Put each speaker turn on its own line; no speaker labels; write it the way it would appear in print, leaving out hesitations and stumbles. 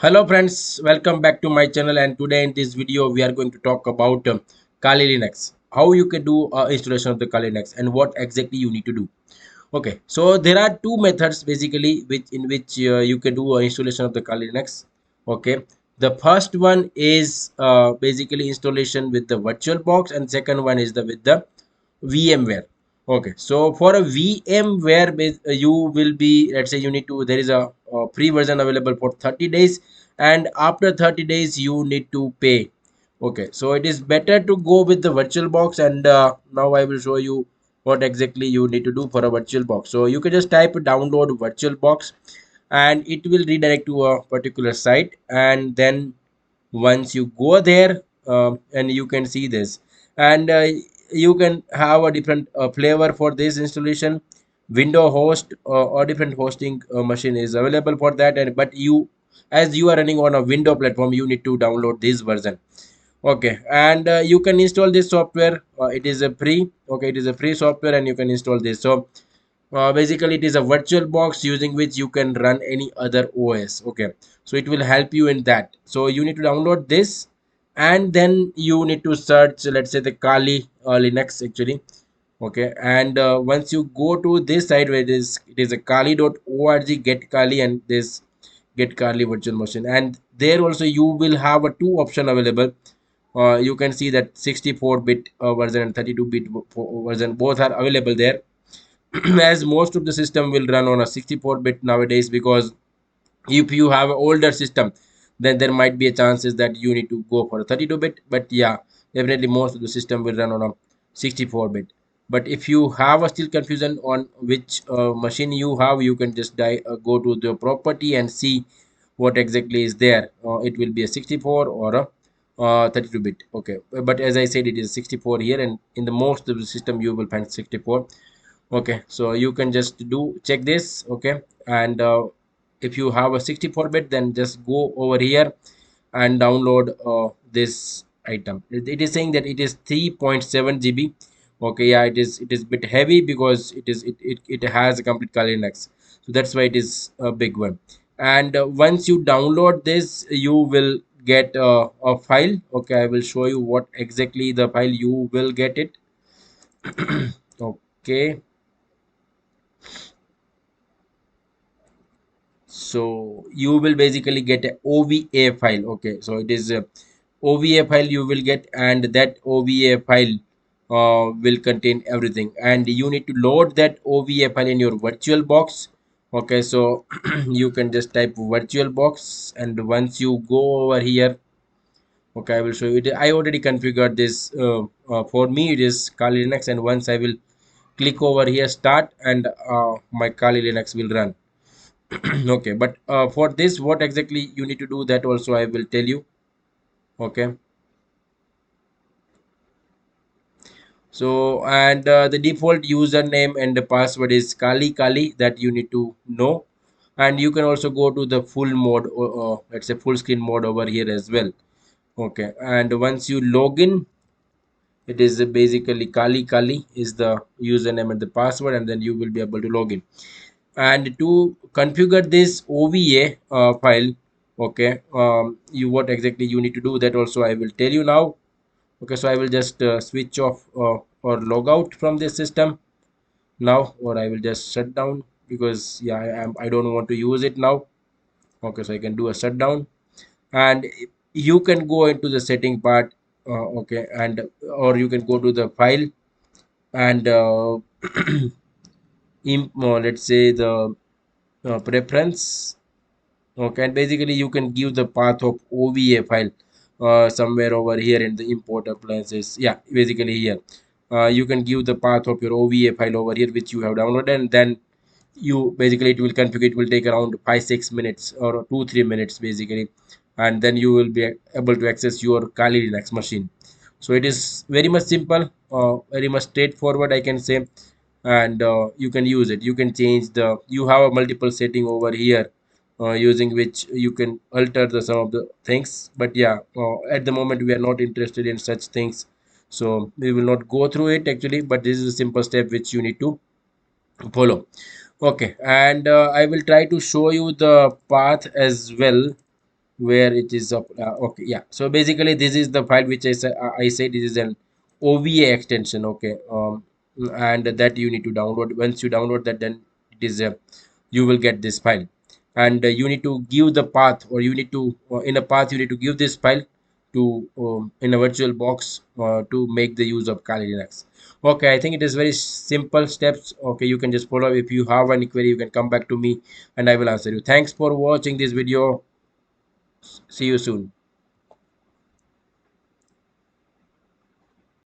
Hello friends, welcome back to my channel, and today in this video we are going to talk about Kali Linux, how you can do installation of the Kali Linux and what exactly you need to do. Okay, so there are two methods basically which you can do installation of the Kali Linux. Okay, the first one is basically installation with the VirtualBox, and second one is the with the VMware. Okay, so for a VMware you will be, let's say you need to, there is a free version available for 30 days, and after 30 days you need to pay. Okay, so it is better to go with the VirtualBox, and now I will show you what exactly you need to do for a VirtualBox. So you can just type download VirtualBox, and it will redirect to a particular site, and then once you go there, and you can see this, and you can have a different flavor for this installation. Window host or different hosting machine is available for that, and but you, as you are running on a window platform, you need to download this version. Okay, and you can install this software. It is a free, okay, it is a free software, and you can install this. So basically it is a virtual box using which you can run any other OS. Okay, so it will help you in that. So you need to download this, and then you need to search, let's say, the Kali Linux actually. Okay, and once you go to this site where it is a kali.org, get Kali, and this get Kali virtual machine, and there also you will have a two option available. You can see that 64-bit version and 32-bit version both are available there. As most of the system will run on a 64-bit nowadays, because if you have an older system, then there might be a chances that you need to go for a 32-bit, but yeah, definitely most of the system will run on a 64-bit. But if you have a still confusion on which machine you have, you can just go to the property and see what exactly is there. It will be a 64 or a 32-bit. Okay, but as I said, it is 64 here, and in the most of the system you will find 64. Okay, so you can just do check this. Okay, and if you have a 64-bit, then just go over here and download this item. It is saying that it is 3.7 GB. Okay, yeah, it is bit heavy because it has a complete Kali Linux, so that's why it is a big one. And once you download this, you will get a file. Okay, I will show you what exactly the file you will get it. Okay, so you will basically get a OVA file. Okay, so it is a OVA file you will get, and that OVA file will contain everything, and you need to load that OVA file in your virtual box. Okay, so you can just type virtual box, and once you go over here, okay, I will show you it. I already configured this. For me it is Kali Linux, and once I will click over here start, and my Kali Linux will run. Okay, but for this what exactly you need to do, that also I will tell you. Okay, so and the default username and the password is Kali Kali, that you need to know. And you can also go to the full mode, let's say full screen mode over here as well. Okay, and once you log in, it is basically Kali Kali is the username and the password, and then you will be able to log in. And to configure this OVA file, okay, you what exactly you need to do, that also I will tell you now. Okay, so I will just switch off or log out from this system now, or I will just shut down, because yeah, I don't want to use it now. Okay, so I can do a shutdown, and you can go into the setting part. Okay, and or you can go to the file, and let's say the preference. Okay, and basically you can give the path of OVA file somewhere over here in the import appliances. Yeah, basically here. You can give the path of your OVA file over here which you have downloaded, and then you basically it will configure. It will take around 5-6 minutes or 2-3 minutes basically, and then you will be able to access your Kali Linux machine. So it is very much simple, very much straightforward, I can say. And you can use it. You can change the, you have a multiple setting over here, using which you can alter the some of the things. But yeah, at the moment we are not interested in such things, so we will not go through it actually, but this is a simple step which you need to follow. Okay, and I will try to show you the path as well. where it is up. Okay, yeah, so basically this is the file which I say this is an OVA extension. Okay, and that you need to download. Once you download that, then it is you will get this file, and you need to give the path, or you need to in a path you need to give this file to in a virtual box to make the use of Kali Linux. Okay, I think it is very simple steps. Okay, you can just follow. If you have any query, you can come back to me and I will answer you. Thanks for watching this video. See you soon.